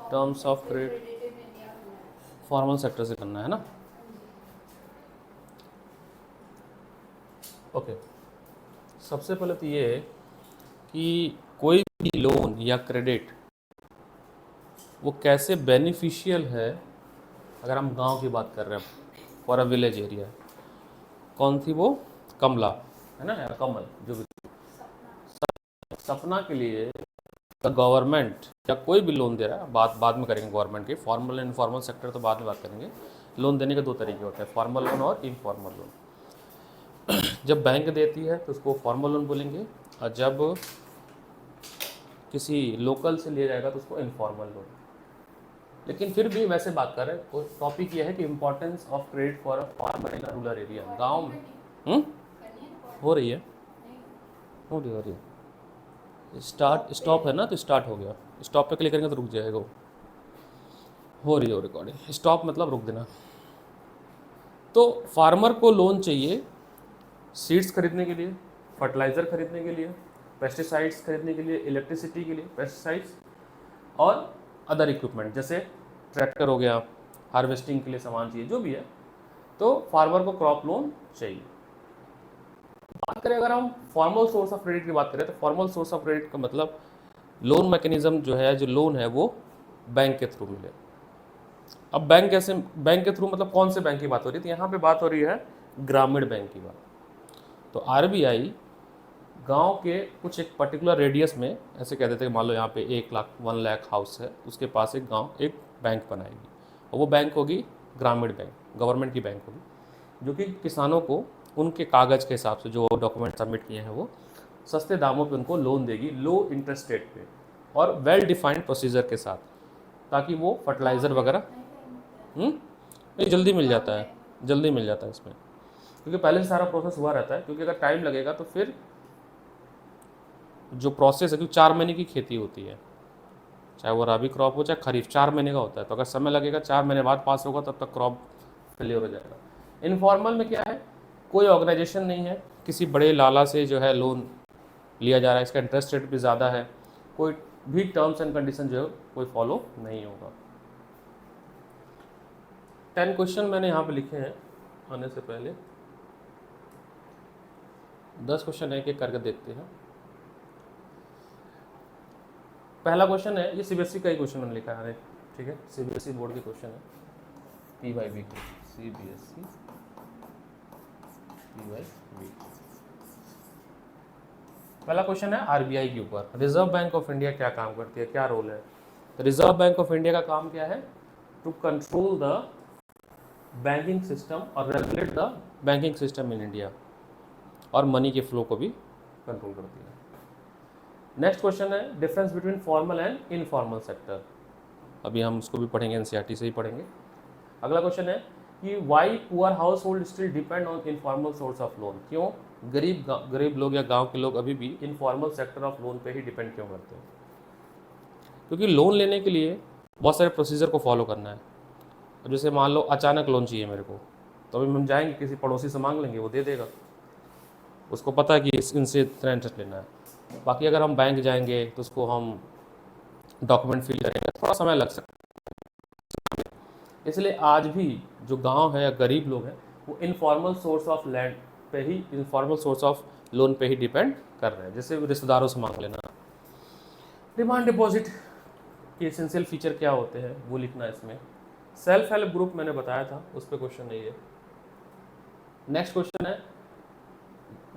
Terms of credit formal sector से करना है ना। ओके, सबसे पहले तो ये कि कोई भी लोन या क्रेडिट वो कैसे बेनिफिशियल है। अगर हम गांव की बात कर रहे हैं फॉर अ विलेज एरिया, कौन थी वो? कमला है ना, या कमल, जो भी। सपना के लिए गवर्नमेंट या कोई भी लोन दे रहा है, बात बाद में करेंगे गवर्नमेंट की, फॉर्मल एंड इनफॉर्मल सेक्टर तो बाद में बात करेंगे। लोन देने के दो तरीके होते हैं, फॉर्मल लोन और इनफॉर्मल लोन। जब बैंक देती है तो उसको फॉर्मल लोन बोलेंगे, और जब किसी लोकल से लिया जाएगा तो उसको इनफॉर्मल लोन। लेकिन फिर भी वैसे बात कर रहे हैं, टॉपिक ये है कि importance of credit for a farmer in rural area, गाँव में। हो रही है, हो रही है। स्टॉप है ना, तो स्टार्ट हो गया। स्टॉप पे क्लिक करेंगे तो रुक जाएगा वो। हो रही है रिकॉर्डिंग। स्टॉप मतलब रुक देना। तो फार्मर को लोन चाहिए सीड्स खरीदने के लिए, फर्टिलाइज़र खरीदने के लिए, पेस्टिसाइड्स खरीदने के लिए, इलेक्ट्रिसिटी के लिए पेस्टिसाइड्स, और अदर इक्विपमेंट जैसे ट्रैक्टर हो गया, हार्वेस्टिंग के लिए सामान चाहिए, जो भी है। तो फार्मर को क्रॉप लोन चाहिए। बात करें अगर हम फॉर्मल सोर्स ऑफ क्रेडिट की बात करें, तो फॉर्मल सोर्स ऑफ क्रेडिट का मतलब लोन मैकेनिज्म जो है, जो लोन है वो बैंक के थ्रू मिले। अब बैंक कैसे, बैंक के थ्रू मतलब कौन से बैंक की बात हो रही है? तो यहाँ पे बात हो रही है ग्रामीण बैंक की बात। तो आरबीआई गांव के कुछ एक पर्टिकुलर रेडियस में, ऐसे कह देते हैं, मान लो यहाँ पे 1 लाख हाउस है, उसके पास एक बैंक बनाएगी, और वो बैंक होगी ग्रामीण बैंक, गवर्नमेंट की बैंक होगी, जो कि किसानों को उनके कागज़ के हिसाब से जो डॉक्यूमेंट सबमिट किए हैं वो सस्ते दामों पे उनको लोन देगी, लो इंटरेस्ट रेट पे और वेल डिफाइंड प्रोसीजर के साथ, ताकि वो फर्टिलाइज़र वगैरह ये जल्दी मिल जाता है, जल्दी मिल जाता है इसमें, क्योंकि पहले से सारा प्रोसेस हुआ रहता है। क्योंकि अगर टाइम लगेगा तो फिर जो प्रोसेस है, क्योंकि 4 महीने की खेती होती है, चाहे वो राबी क्रॉप हो चाहे खरीफ, 4 महीने का होता है। तो अगर समय लगेगा, 4 महीने बाद पास होगा, तब तक क्रॉप फेलियर हो जाएगा। इनफॉर्मल में क्या है, कोई ऑर्गेनाइजेशन नहीं है, किसी बड़े लाला से जो है लोन लिया जा रहा है, इसका इंटरेस्ट रेट भी ज़्यादा है, कोई भी टर्म्स एंड कंडीशन जो है कोई फॉलो नहीं होगा। 10 क्वेश्चन मैंने यहाँ पे लिखे हैं आने से पहले, 10 क्वेश्चन एक एक करके देखते हैं। पहला क्वेश्चन है, ये सीबीएसई का ही क्वेश्चन मैंने लिखा है, ठीक है, सीबीएसई बोर्ड के क्वेश्चन है, PYB के, सीबीएसई PYB। पहला क्वेश्चन है आरबीआई के ऊपर, रिजर्व बैंक ऑफ इंडिया क्या काम करती है, क्या रोल है? तो रिजर्व बैंक ऑफ इंडिया का काम क्या है? To control the banking system और regulate the banking system in India, और मनी के फ्लो को भी कंट्रोल करती है। नेक्स्ट क्वेश्चन है, difference between formal and informal sector. अभी हम उसको भी पढ़ेंगे, एनसीईआरटी से ही पढ़ेंगे। अगला क्वेश्चन है कि why poor house hold still depend on informal source of loan. क्यों गरीब लोग या गांव के लोग अभी भी इनफॉर्मल सेक्टर ऑफ लोन पे ही डिपेंड क्यों करते हैं? क्योंकि लोन लेने के लिए बहुत सारे प्रोसीजर को फॉलो करना है। जैसे मान लो अचानक लोन चाहिए मेरे को, तो अभी हम जाएंगे किसी पड़ोसी से मांग लेंगे, वो दे देगा, उसको पता है कि इनसे इतना इंटरेस्ट लेना है। बाकी अगर हम बैंक जाएंगे तो उसको हम डॉक्यूमेंट फिल करेंगे, थोड़ा समय लग सकता है। इसलिए आज भी जो गांव है या गरीब लोग हैं, वो इनफॉर्मल सोर्स ऑफ लैंड पे ही, इनफॉर्मल सोर्स ऑफ लोन पे ही डिपेंड कर रहे हैं, जैसे रिश्तेदारों से मांग लेना। डिमांड डिपॉजिट के एसेंशियल फीचर क्या होते हैं वो लिखना है इसमें। सेल्फ हेल्प ग्रुप मैंने बताया था, उस पर क्वेश्चन नहीं है। नेक्स्ट क्वेश्चन है,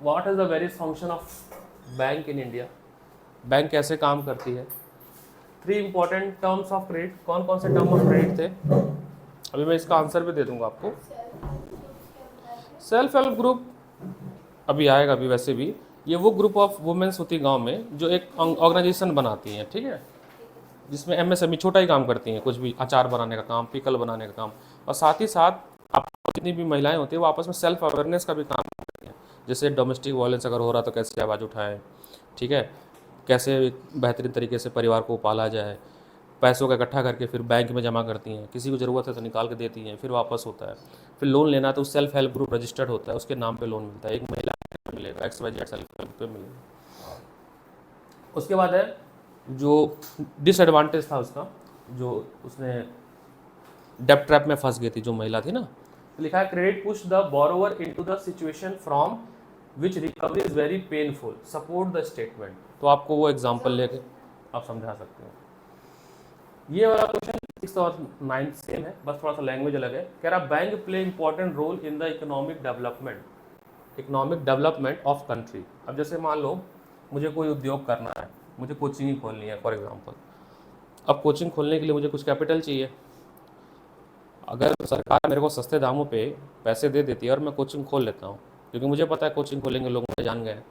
what is the various function of bank in India. Bank कैसे काम करती है? 3 इंपॉर्टेंट टर्म्स ऑफ क्रेडिट, कौन कौन से टर्म ऑफ क्रेडिट थे? अभी मैं इसका आंसर भी दे दूंगा आपको। सेल्फ हेल्प ग्रुप अभी आएगा, अभी वैसे भी ये वो ग्रुप ऑफ वुमेन्स होती है गांव में, जो एक ऑर्गेनाइजेशन बनाती हैं, ठीक है, जिसमें एमएसएमई छोटा ही काम करती हैं, कुछ भी अचार बनाने का काम, पिकल बनाने का काम, और साथ ही साथ आप जितनी भी महिलाएं होती हैं वो आपस में सेल्फ अवेयरनेस का भी काम करती हैं। जैसे डोमेस्टिक वायलेंस अगर हो रहा तो कैसे आवाज़ उठाएं, ठीक है, कैसे बेहतरीन तरीके से परिवार को पाला जाए, पैसों का इकट्ठा करके फिर बैंक में जमा करती हैं, किसी को ज़रूरत है तो निकाल के देती हैं, फिर वापस होता है। फिर लोन लेना तो सेल्फ हेल्प ग्रुप रजिस्टर्ड होता है, उसके नाम पे लोन मिलता है, एक महिला मिलेगा, XYZ सेल्फ हेल्प पे मिलेगा। उसके बाद है जो डिसएडवांटेज था उसका, जो उसने डेब्ट ट्रैप में फंस गई थी, जो महिला थी ना, तो लिखा है credit push the borrower into the situation from which recovery is very painful, support the statement. तो आपको वो एग्जांपल लेके आप समझा सकते हो। ये वाला क्वेश्चन 6th और 9th सेम है, बस थोड़ा सा लैंग्वेज अलग है। कह रहा bank play important role in the economic development of country. अब जैसे मान लो मुझे कोई उद्योग करना है, मुझे कोचिंग ही खोलनी है फॉर एग्जांपल। अब कोचिंग खोलने के लिए मुझे कुछ कैपिटल चाहिए। अगर सरकार मेरे को सस्ते दामों पे पैसे दे देती है और मैं कोचिंग खोल लेता हूँ, क्योंकि मुझे पता है कोचिंग खोलेंगे लोग मुझे जान गए,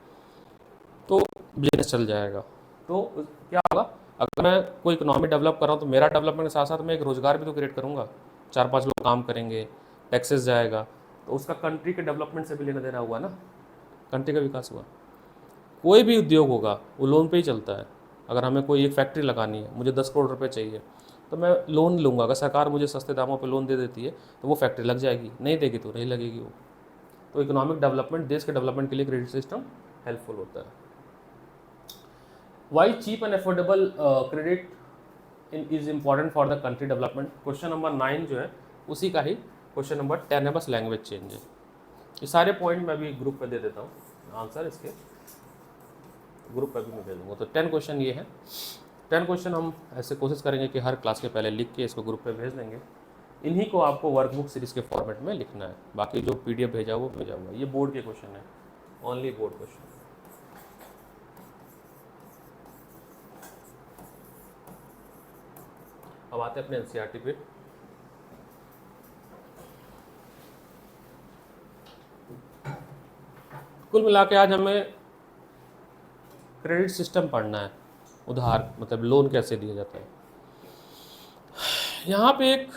तो बिजनेस चल जाएगा। तो क्या होगा, अगर मैं कोई इकोनॉमी डेवलप कर रहा हूँ तो मेरा डेवलपमेंट के साथ साथ मैं एक रोज़गार भी तो क्रिएट करूँगा, 4-5 लोग काम करेंगे, टैक्सेस जाएगा, तो उसका कंट्री के डेवलपमेंट से भी लेना देना हुआ ना, कंट्री का विकास हुआ। कोई भी उद्योग होगा वो लोन पे ही चलता है। अगर हमें कोई एक फैक्ट्री लगानी है, मुझे 10 करोड़ रुपए चाहिए, तो मैं लोन लूँगा। अगर सरकार मुझे सस्ते दामों पे लोन दे देती है तो वो फैक्ट्री लग जाएगी, नहीं देगी तो नहीं लगेगी वो। तो इकोनॉमिक डेवलपमेंट, देश के डेवलपमेंट के लिए क्रेडिट सिस्टम हेल्पफुल होता है। Why cheap and affordable credit is important for the country development. Question number 9 जो है उसी का ही क्वेश्चन नंबर 10 है, बस लैंग्वेज चेंज है। ये सारे पॉइंट मैं भी ग्रुप पे दे देता हूँ, आंसर इसके ग्रुप पर भी मैं दे दूँगा। तो 10 क्वेश्चन ये है। 10 क्वेश्चन हम ऐसे कोशिश करेंगे कि हर क्लास के पहले लिख के इसको ग्रुप पे भेज देंगे। इन्हीं को आपको वर्कबुक सीरीज के फॉर्मेट में लिखना है, बाकी जो PDF भेजा वो भेजा हुआ। ये बोर्ड के क्वेश्चन है, ओनली बोर्ड क्वेश्चन। अब आते हैं अपने NCERT पे। कुल मिला के आज हमें क्रेडिट सिस्टम पढ़ना है, उधार मतलब लोन कैसे दिया जाता है। यहाँ पे एक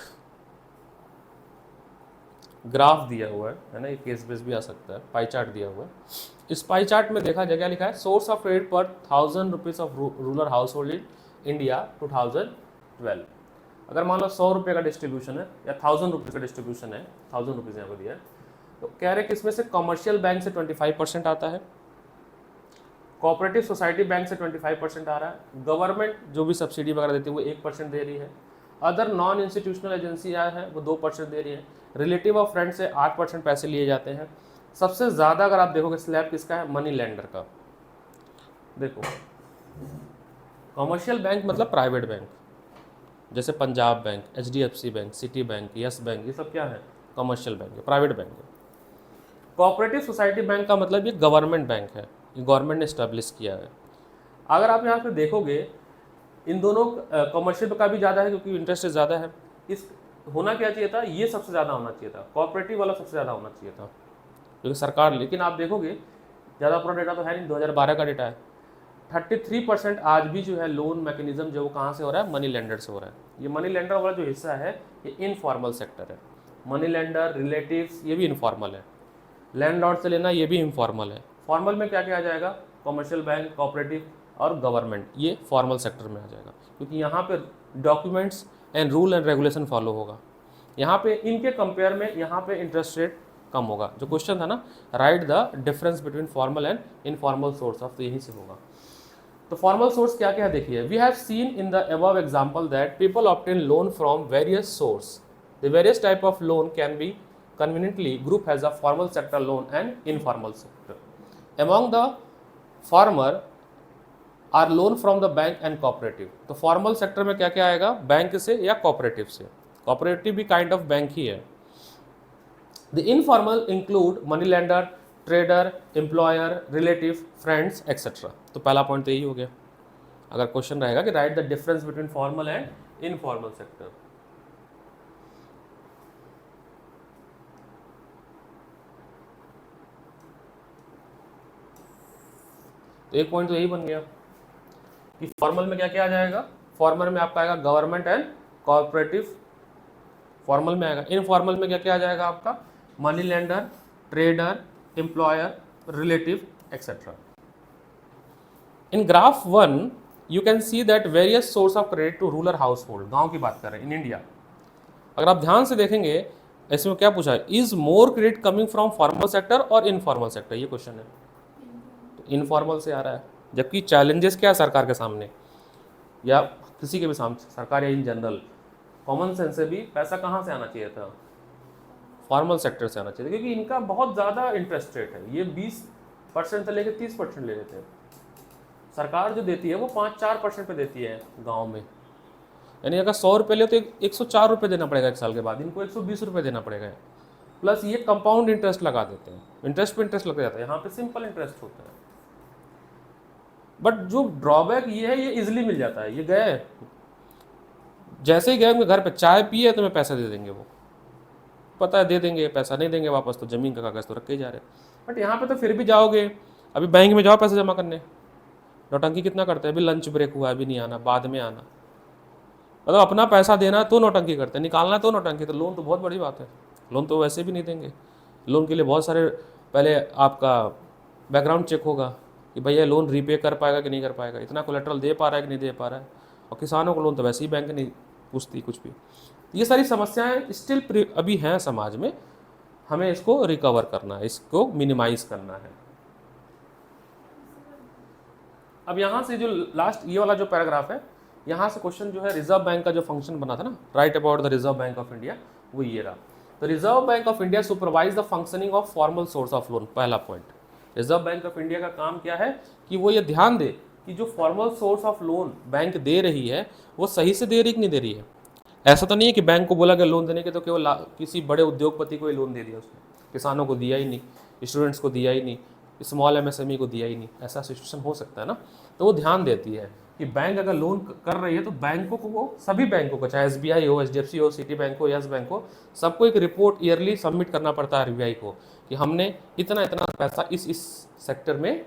ग्राफ दिया हुआ है ना, ये केस बेस भी आ सकता है, पाई चार्ट दिया हुआ है। इस पाई चार्ट में देखा जाए क्या लिखा है, सोर्स ऑफ क्रेडिट पर 1000 rupees of rural house hold in India 2012। अगर मान लो 100 रुपये का डिस्ट्रीब्यूशन है या 1000 रुपीज़ का डिस्ट्रीब्यूशन है, 1000 रुपीज़ यहाँ पर दिया है, तो कह रहे कि इसमें से कमर्शियल बैंक से 25% आता है, कोऑपरेटिव सोसाइटी बैंक से 25% आ रहा है, गवर्नमेंट जो भी सब्सिडी वगैरह देती है वो 1% दे रही है, अदर नॉन इंस्टीट्यूशनल एजेंसी है वो 2% दे रही है, रिलेटिव ऑफ फ्रेंड से 8% पैसे लिए जाते हैं। सबसे ज़्यादा अगर आप देखोगे स्लैब किसका है, मनी लेंडर का। देखो कमर्शियल बैंक मतलब प्राइवेट बैंक, जैसे Punjab bank, HDFC bank, city bank, yes bank, ये सब क्या है, कमर्शियल बैंक है, प्राइवेट बैंक है। कोऑपरेटिव सोसाइटी बैंक का मतलब ये गवर्नमेंट बैंक है, ये गवर्नमेंट ने इस्टेब्लिश किया है। अगर आप यहाँ पे देखोगे इन दोनों कमर्शियल का भी ज़्यादा है क्योंकि इंटरेस्ट ज़्यादा है। इस होना क्या चाहिए था, ये सबसे ज़्यादा होना चाहिए था, कोऑपरेटिव वाला सबसे ज़्यादा होना चाहिए था क्योंकि सरकार। लेकिन आप देखोगे ज़्यादा पूरा डेटा तो है नहीं, 2012 का डेटा है। 33% आज भी जो है लोन मैकेनिज्म जो वो कहाँ से हो रहा है, मनी लेंडर से हो रहा है। ये मनी लेंडर वाला जो हिस्सा है ये इनफॉर्मल सेक्टर है। मनी लेंडर, रिलेटिव्स, ये भी इनफॉर्मल है। लैंडलॉर्ड से लेना ये भी इनफॉर्मल है। फॉर्मल में क्या क्या आ जाएगा, कमर्शियल बैंक, कोऑपरेटिव और गवर्नमेंट, ये फॉर्मल सेक्टर में आ जाएगा क्योंकि यहाँ पे documents and rule and regulation follow होगा। यहाँ पे इनके कंपेयर में यहाँ पे इंटरेस्ट रेट कम होगा। जो क्वेश्चन था ना, right the difference between formal and informal source of, तो यहीं से होगा। तो फॉर्मल सोर्स क्या क्या है देखिए, we have seen in the above example that people obtain loan from various source. The various type of loan can be conveniently group has a formal sector loan and informal sector. Among the former are loan from the bank and cooperative. तो formal sector में क्या क्या आएगा, bank से या cooperative से। Cooperative भी kind of bank ही है। The informal include money lender, trader, employer, relative, friends etcetera. तो पहला पॉइंट तो यही हो गया। अगर क्वेश्चन रहेगा कि right the difference between formal and informal sector, तो एक पॉइंट तो यही बन गया कि फॉर्मल में क्या क्या आ जाएगा। फॉर्मल में आपका आएगा गवर्नमेंट एंड कोऑपरेटिव, फॉर्मल में आएगा। इनफॉर्मल में क्या क्या आ जाएगा आपका, money lender, trader, employer, relative etcetera. In graph 1 you can see that various source of credit to rural house hold, गाँव की बात कर रहे हैं इन इंडिया। अगर आप ध्यान से देखेंगे इसमें क्या पूछा है, is more credit coming from formal sector और इनफॉर्मल सेक्टर, ये क्वेश्चन है। इनफॉर्मल से आ रहा है, जबकि चैलेंजेस क्या है सरकार के सामने, या किसी के भी सामने, सरकार या इन जनरल, कॉमन सेंस से भी पैसा कहाँ से आना चाहिए था? फॉर्मल सेक्टर से आना चाहिए, क्योंकि इनका बहुत ज़्यादा इंटरेस्ट रेट है। ये 20% से लेकर 30% ले लेते हैं। सरकार जो देती है वो 5-4% पे देती है गाँव में। यानी अगर 100 रुपये ले तो 104 रुपये देना पड़ेगा 1 साल के बाद, इनको 120 रुपये देना पड़ेगा। प्लस ये कंपाउंड इंटरेस्ट लगा देते हैं, इंटरेस्ट पे इंटरेस्ट लग जाता है। यहाँ पे सिंपल इंटरेस्ट होता है। बट जो ड्रॉबैक ये है, ये इजिली मिल जाता है। ये गए, जैसे ही गए उनके घर पे चाय पिए तो मैं पैसा दे देंगे, वो पता है दे देंगे, पैसा नहीं देंगे वापस, तो ज़मीन का कागज़ तो रखे जा रहे। बट यहाँ पे तो फिर भी जाओगे, अभी बैंक में जाओ पैसे जमा करने, नौटंकी कितना करते हैं, अभी लंच ब्रेक हुआ अभी नहीं आना, बाद में आना। मतलब अपना पैसा देना तो नौटंकी करते हैं, निकालना तो नौटंकी। तो लोन तो बहुत बड़ी बात है, लोन तो वैसे भी नहीं देंगे। लोन के लिए बहुत सारे पहले आपका बैकग्राउंड चेक होगा कि भैया लोन रीपे कर पाएगा कि नहीं कर पाएगा, इतना कोलेट्रल दे पा रहा है कि नहीं दे पा रहा है। और किसानों को लोन तो वैसे ही बैंक नहीं पूछती कुछ भी। ये सारी समस्याएं स्टिल अभी हैं समाज में, हमें इसको रिकवर करना है, इसको मिनिमाइज करना है। अब यहाँ से जो लास्ट ये वाला जो पैराग्राफ है, यहाँ से क्वेश्चन जो है रिजर्व बैंक का जो फंक्शन बना था ना, right about the reserve bank of India, वो ये रहा। तो reserve bank of India supervise the functioning of formal source of loan. पहला point, reserve bank of India का काम क्या है कि वो ये ध्यान दे कि जो formal source of loan bank दे रही है वो सही से दे रही कि नहीं दे रही है। ऐसा तो नहीं है कि बैंक को बोला गया लोन देने के तो केवल किसी बड़े उद्योगपति को ही लोन दे दिया उसने, किसानों को दिया ही नहीं, स्टूडेंट्स को दिया ही नहीं, स्मॉल एमएसएमई को दिया ही नहीं। ऐसा सिचुएशन हो सकता है ना। तो वो ध्यान देती है कि बैंक अगर लोन कर रही है तो बैंकों को, वो सभी बैंकों को, चाहे एसबीआई हो, एचडीएफसी हो, सिटी बैंक हो, यस बैंक हो, सबको एक रिपोर्ट ईयरली सबमिट करना पड़ता है आरबीआई को कि हमने इतना इतना पैसा इस सेक्टर में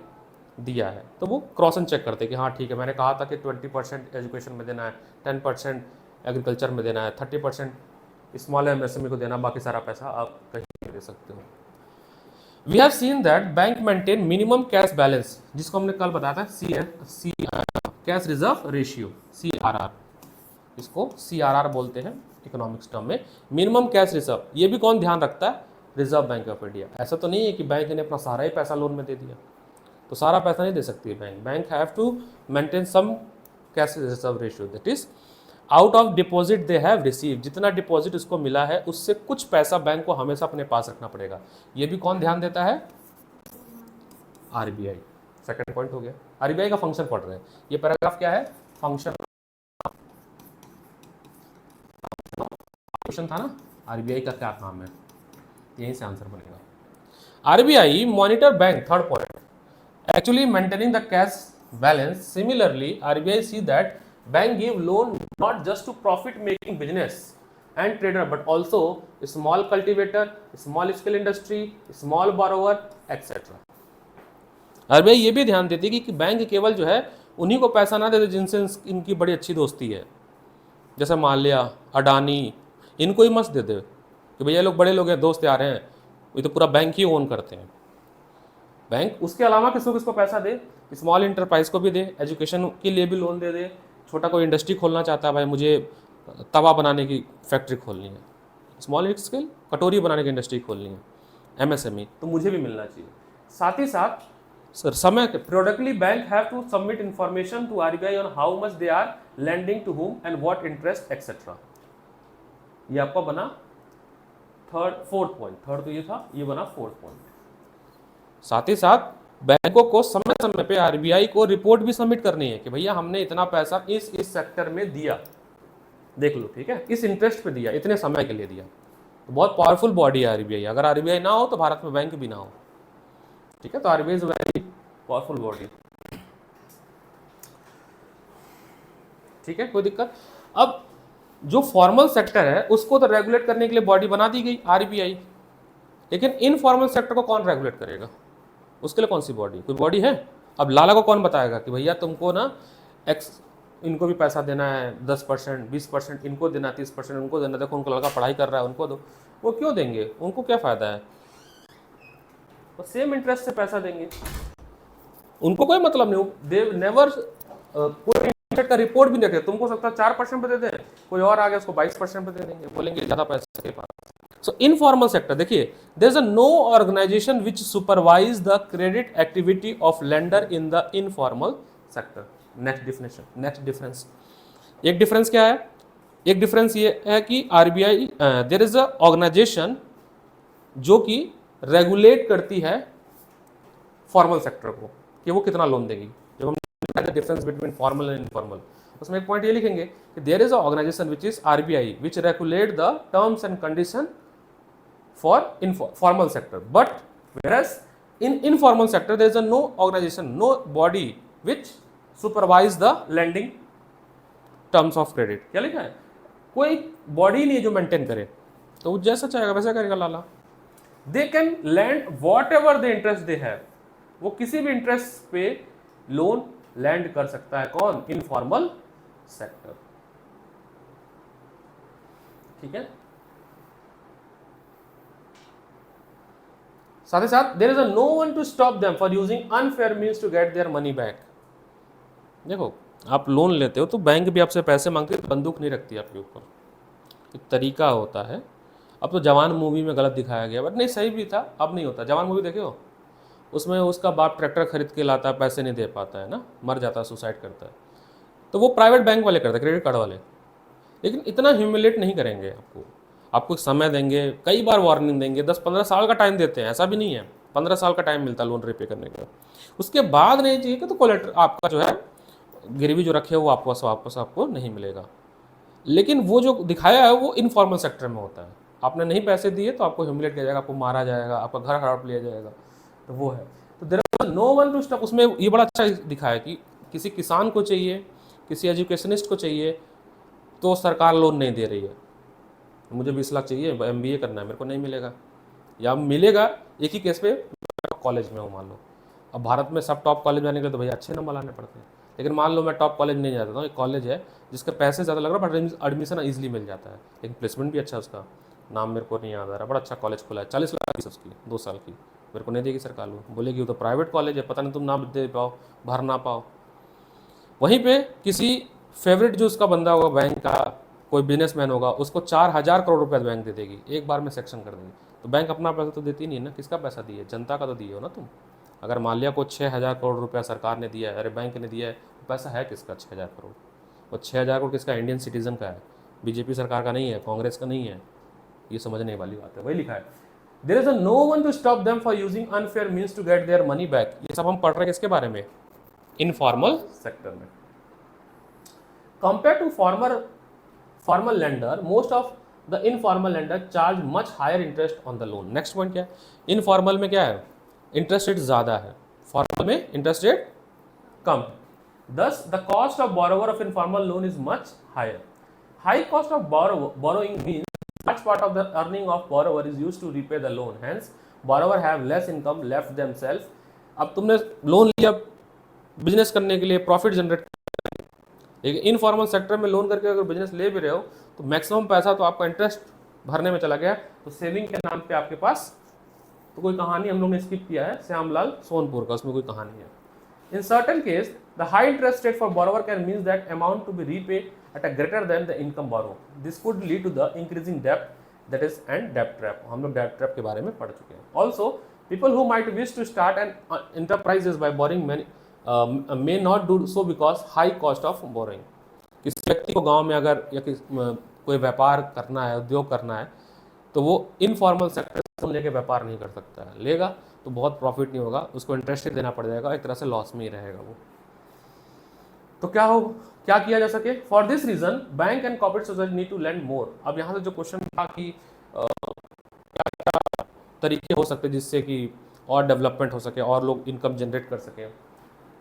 दिया है। तो वो क्रॉस एंड चेक करते हैं कि हाँ ठीक है, मैंने कहा था कि 20% एजुकेशन में देना है, 10% एग्रीकल्चर में देना है, 30% स्मॉल एमएसएमई को देना, बाकी सारा पैसा आप कहीं दे सकते हो। We have seen that bank maintain minimum cash balance, जिसको हमने कल बताया था, कैश रिजर्व रेशियो, CRR, इसको CRR बोलते हैं इकोनॉमिक्स टर्म में, मिनिमम कैश रिजर्व। ये भी कौन ध्यान रखता है? Reserve bank of India. ऐसा तो नहीं है कि बैंक ने अपना सारा ही पैसा लोन में दे दिया, तो सारा पैसा नहीं दे सकती है bank. Bank have to maintain some cash reserve ratio, that is out of deposit they have receive. जितना डिपॉजिट उसको मिला है उससे कुछ पैसा बैंक को हमेशा अपने पास रखना पड़ेगा। ये भी कौन ध्यान देता है? आरबीआई। सेकंड पॉइंट हो गया। आरबीआई का फंक्शन पढ़ रहे हैं। ये पैराग्राफ क्या है? फंक्शन। क्वेश्चन था ना, आरबीआई का क्या काम है, यहीं से आंसर बनेगा। RBI monitor bank, third point, actually maintaining the cash balance. Similarly, RBI see that bank give loan not just to profit making business and trader but also small cultivator, small scale industry, small borrower etc. RBI ये भी ध्यान देती है कि bank केवल जो है उन्हीं को पैसा ना देते जिनसे इनकी बड़ी अच्छी दोस्ती है, जैसे माल्या, अडानी, इनको ही मत दे दे कि भैया लोग बड़े लोग हैं, दोस्त आ रहे हैं, ये तो पूरा बैंक ही ओन करते हैं। बैंक उसके अलावा किसको किसको पैसा दे? स्मॉल इंटरप्राइज को भी दे, एजुकेशन के लिए भी लोन दे दे। छोटा कोई इंडस्ट्री खोलना चाहता है, भाई मुझे तवा बनाने की फैक्ट्री खोलनी है, स्मॉल स्केल कटोरी बनाने की इंडस्ट्री खोलनी है, एमएसएमई, तो मुझे भी मिलना चाहिए। साथ ही साथ सर समय प्रोडक्टली bank have to submit information to RBI on how much they are lending to whom and what interest etcetera. ये आपका बना फोर्थ पॉइंट। थर्ड तो ये था, ये बना फोर्थ पॉइंट। साथ ही साथ बैंकों को समय समय पे आरबीआई को रिपोर्ट भी सबमिट करनी है कि भैया हमने इतना पैसा इस सेक्टर में दिया, देख लो, ठीक है, इस इंटरेस्ट पे दिया, इतने समय के लिए दिया। तो बहुत पावरफुल बॉडी है आरबीआई। अगर आरबीआई ना हो तो भारत में बैंक भी ना हो, ठीक है। तो RBI is very powerful body, ठीक है, कोई दिक्कत। अब जो फॉर्मल सेक्टर है उसको तो रेगुलेट करने के लिए बॉडी बना दी गई आरबीआई, लेकिन इनफॉर्मल सेक्टर को कौन रेगुलेट करेगा? उसके लिए कौन सी बॉडी? कोई बॉडी है? अब लाला को कौन बताएगा कि भैया तुमको ना एक्स, इनको भी पैसा देना है, 10%, 20% इनको देना, 30% उनको देना, देखो उनको लड़का पढ़ाई कर रहा है उनको दो। वो क्यों देंगे? उनको क्या फ़ायदा है? वो सेम इंटरेस्ट से पैसा देंगे, उनको कोई मतलब नहीं। दे नेवर कोई का रिपोर्ट भी नहीं रखे। तुमको सकता है 4% पे दे दें, कोई और आ गया उसको 22% पे दे देंगे, बोलेंगे ज़्यादा पैसा के पास। सो इनफॉर्मल सेक्टर, देखिए, there is a no organisation which supervise the credit activity of lender in the informal sector. Next definition, next difference, एक डिफरेंस क्या है, एक डिफरेंस ये है कि RBI there is a organisation जो कि रेगुलेट करती है फॉर्मल सेक्टर को कि वो कितना लोन देगी। जब हम difference between formal and informal, उसमें एक पॉइंट ये लिखेंगे कि there is a organisation which is RBI which regulate the terms and condition for formal sector, but whereas in informal sector there is a no organization, no body which supervise the lending terms of credit। क्या लिखा है, कोई body नहीं है जो maintain करे, तो वो जैसा चाहेगा वैसा करेगा लाला। They can lend whatever the interest they have, वो किसी भी इंटरेस्ट पे लोन लैंड कर सकता है। कौन, इनफॉर्मल सेक्टर। ठीक है, साथ ही साथ there is a no one to stop them for using unfair means to get their money back. देखो आप लोन लेते हो तो बैंक भी आपसे पैसे मांगती है, तो बंदूक नहीं रखती आपके ऊपर, एक तरीका होता है। अब तो जवान मूवी में गलत दिखाया गया, बट नहीं सही भी था, अब नहीं होता। जवान मूवी देखे हो, उसमें उसका बाप ट्रैक्टर खरीद के लाता है, पैसे नहीं दे पाता है ना, मर जाता है, सुसाइड करता है, तो वो प्राइवेट बैंक वाले करते हैं, क्रेडिट कार्ड वाले। लेकिन इतना ह्यूमिलेट नहीं करेंगे आपको, आपको समय देंगे, कई बार वार्निंग देंगे, 10-15 साल का टाइम देते हैं, ऐसा भी नहीं है, 15 साल का टाइम मिलता है लोन रिपे करने का। उसके बाद नहीं चाहिए कि तो कोलेटर आपका जो है गिरवी जो रखे हो वापस आपको नहीं मिलेगा। लेकिन वो जो दिखाया है वो इनफॉर्मल सेक्टर में होता है, आपने नहीं पैसे दिए तो आपको ह्यूमिलेट किया जाएगा, आपको मारा जाएगा, आपका घर हड़प लिया जाएगा, तो वो है। तो there is no one to stop. उसमें ये बड़ा अच्छा दिखाया कि किसी किसान को चाहिए, किसी एजुकेशनिस्ट को चाहिए, तो सरकार लोन नहीं दे रही है। मुझे 20 लाख चाहिए, MBA करना है, मेरे को नहीं मिलेगा, या मिलेगा एक ही केस पे, कॉलेज में हूँ मान लो। अब भारत में सब टॉप कॉलेज में आने के लिए तो भैया अच्छे नंबर लाने पड़ते हैं, लेकिन मान लो मैं टॉप कॉलेज नहीं जाता हूँ, एक कॉलेज है जिसके पैसे ज़्यादा लग रहा है बट एडमिशन ईजिली मिल जाता है, लेकिन प्लेसमेंट भी अच्छा है उसका, नाम मेरे को नहीं याद आ रहा, बड़ा अच्छा कॉलेज खुला है, 40 लाख फीस उसकी 2 साल की, मेरे को नहीं देगी सरकार, लोन बोलेगी वो तो प्राइवेट कॉलेज है, पता नहीं तुम ना दे पाओ, भर ना पाओ। वहीं पे किसी फेवरेट जो उसका बंदा होगा बैंक का, कोई बिजनेसमैन होगा, उसको 4,000 करोड़ रुपए बैंक दे देगी, एक बार में सेक्शन कर देगी। तो बैंक अपना पैसा तो देती नहीं है ना, किसका पैसा दिए, जनता का तो दिए हो ना तुम। अगर माल्या को 6,000 करोड़ रुपया सरकार ने दिया है, अरे बैंक ने दिया है, तो पैसा है किसका 6,000 करोड़? और 6,000 करोड़ किसका, इंडियन सिटीजन का है, बीजेपी सरकार का नहीं है, कांग्रेस का नहीं है। ये समझने वाली बात है, वही लिखा है, there is a no one to stop them for using unfair means to get their money back. ये सब हम पढ़ रहे हैं किसके बारे में, इनफॉर्मल सेक्टर में। Compare to formal lender, most of the informal lender charge much higher interest on the loan। Next point क्या है, इनफॉर्मल में क्या है, इंटरेस्ट रेट ज़्यादा है, फॉर्मल में interest rate come. thus the cost of borrower of informal loan is much higher। high cost of borrowing means much part of the earning of borrower is used to repay the loan, hence borrower have less income left themselves। अब तुमने loan लिया business करने के लिए, profit generate, लेकिन informal sector में loan करके अगर बिजनेस ले भी रहे हो तो मैक्सिमम पैसा तो आपका इंटरेस्ट भरने में चला गया, तो सेविंग के नाम पे आपके पास तो कोई कहानी हम लोग ने स्किप किया है, श्यामलाल सोनपुर का, उसमें कोई कहानी है। In certain case the high interest rate for borrower can means that amount to be repaid at a greater than the income borrow, this could lead to the increasing डेब्ट, दैट इज एंड डेब्ट trap. हम लोग डेब्ट trap के बारे में पढ़ चुके हैं। Also people who might wish to start an enterprises by borrowing money may not do so because high cost of borrowing. किसी व्यक्ति को गांव में अगर या कोई व्यापार करना है, उद्योग करना है, तो वो इनफॉर्मल सेक्टर से लेके व्यापार नहीं कर सकता है, लेगा तो बहुत प्रॉफिट नहीं होगा, उसको इंटरेस्ट देना पड़ जाएगा, एक तरह से लॉस में ही रहेगा वो। तो क्या किया जा सके, for this reason bank and corporate society need to lend more. अब यहाँ से जो क्वेश्चन था कि क्या क्या तरीके हो सकते जिससे कि और डेवलपमेंट हो सके और लोग इनकम जनरेट कर सके,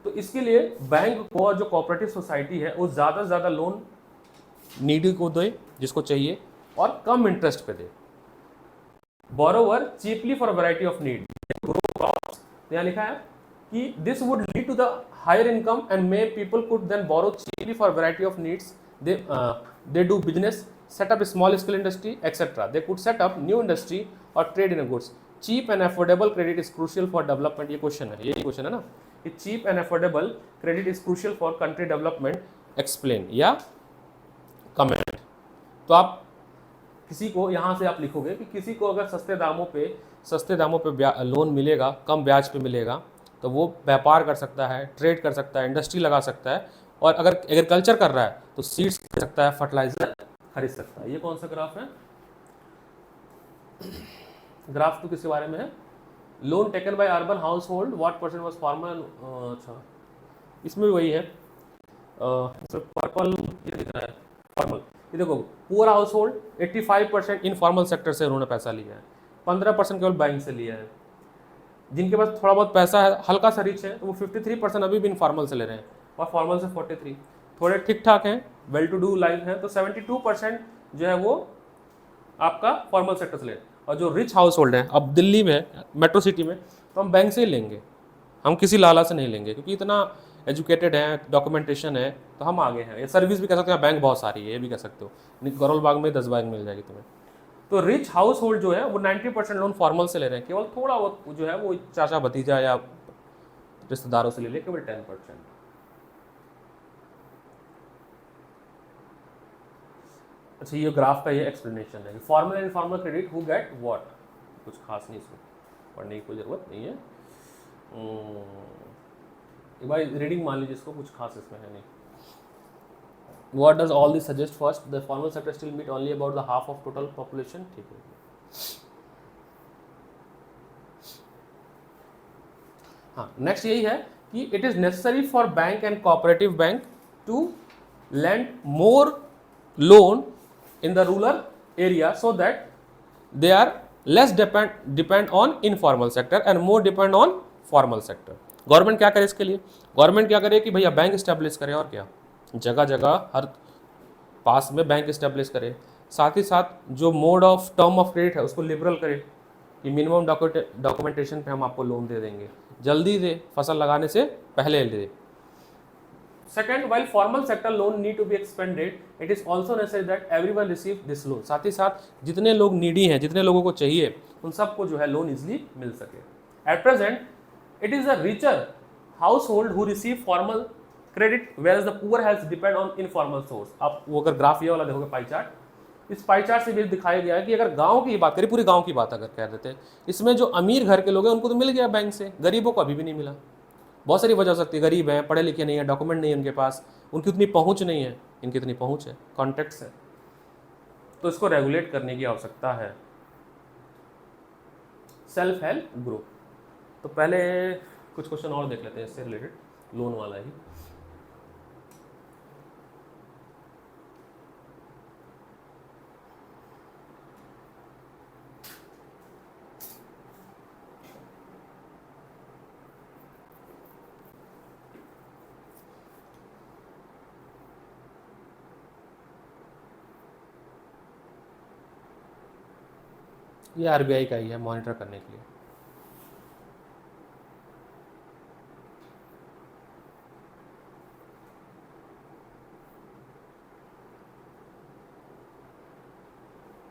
तो इसके लिए बैंक को और जो कोऑपरेटिव सोसाइटी है वो ज़्यादा से ज़्यादा लोन नीडी को दे जिसको चाहिए, और कम इंटरेस्ट पे दे। Borrower cheaply for variety of need, यहाँ लिखा है कि this would lead to the higher income and may people could then borrow cheaply for variety of needs, they do business, set up small scale industry etcetera, they could set up new industry और trade in goods. Cheap and affordable credit is crucial for development. ये question है, यही question है ना कि cheap and affordable credit is crucial for country development, explain या comment. तो आप किसी को यहाँ से आप लिखोगे कि किसी को अगर सस्ते दामों पे लोन मिलेगा, कम ब्याज पे मिलेगा, तो वो व्यापार कर सकता है, ट्रेड कर सकता है, इंडस्ट्री लगा सकता है और अगर एग्रीकल्चर कर रहा है तो सीड्स खरीद सकता है, फर्टिलाइजर खरीद सकता है। ये कौन सा ग्राफ है? ग्राफ तो किसके बारे में है? Loan taken by urban house hold, what percent was formal. अच्छा, इसमें भी वही है, पर्पल ये दिख रहा है फॉर्मल। ये देखो, poor house hold 85% informal sector से उन्होंने पैसा लिया है, 15% केवल बैंक से लिया है। जिनके पास थोड़ा बहुत पैसा है, हल्का सा रिच है, तो वो 53% अभी भी इनफॉर्मल से ले रहे हैं और फॉर्मल से 43। थोड़े ठीक ठाक हैं, वेल टू डू लाइफ है, तो 72% जो है वो आपका फॉर्मल सेक्टर से ले। और जो रिच हाउस होल्ड है, अब दिल्ली में मेट्रो सिटी में, तो हम बैंक से ही लेंगे, हम किसी लाला से नहीं लेंगे, क्योंकि इतना एजुकेटेड है, डॉक्यूमेंटेशन है, तो हम आगे हैं। ये सर्विस भी कह सकते हैं, बैंक बहुत सारी है, ये भी कह सकते हो। करोल बाग में 10 बैंक मिल जाएगी तुम्हें। तो रिच हाउस होल्ड जो है वो 90% लोन फॉर्मल से ले रहे हैं, केवल थोड़ा बहुत जो है वो चाचा भतीजा या रिश्तेदारों से ले ले, केवल 10%। अच्छा, ये ग्राफ का ये एक्सप्लेनेशन है, formal and informal credit who get what. कुछ खास नहीं, इसमें पढ़ने की कोई ज़रूरत नहीं है। एक बार रीडिंग मान लीजिए इसको, कुछ खास इसमें है नहीं। What does all this suggest? First, the formal sector still meet only about the half of total population. ठीक है। हाँ, नेक्स्ट यही है कि it is necessary for bank and cooperative bank to lend more loan in the rural area so that they are less depend on informal sector and more depend on formal sector. Government क्या करे इसके लिए? Government क्या करे कि भैया bank establish करे, और क्या, जगह जगह हर पास में बैंक इस्टेब्लिश करे। साथ ही साथ जो mode of term of credit है उसको लिबरल करे, कि मिनिमम डॉक्यूमेंटेशन पे हम आपको लोन दे देंगे, जल्दी दे, फसल लगाने से पहले दे। Second, while formal sector loan need to be expanded, it is also necessary that everyone receive this loan. साथ ही साथ जितने लोग नीडी हैं, जितने लोगों को चाहिए, उन सबको जो है लोन इजिली मिल सके। At present, it is a richer household who receive formal credit, whereas the poor has depend on informal source. आप वो अगर ग्राफ ये वाला देखोगे पाई चार्ट, इस पाई चार्ट से भी दिखाया गया है कि अगर गांव की बात करें, पूरी गांव की बात अगर कह देते हैं, इसमें जो अमीर घर के लोग हैं उनको तो मिल गया बैंक से, गरीबों को अभी भी नहीं मिला। बहुत सारी वजह हो सकती है, गरीब हैं, पढ़े लिखे नहीं है, डॉक्यूमेंट नहीं है उनके पास, उनकी उतनी पहुंच नहीं है, इनकी इतनी पहुंच है, कॉन्टेक्ट्स है, तो इसको रेगुलेट करने की आवश्यकता है। सेल्फ हेल्प ग्रुप, तो पहले कुछ क्वेश्चन और देख लेते हैं इससे रिलेटेड, लोन वाला ही। ये आरबीआई का ही है, मॉनिटर करने के लिए।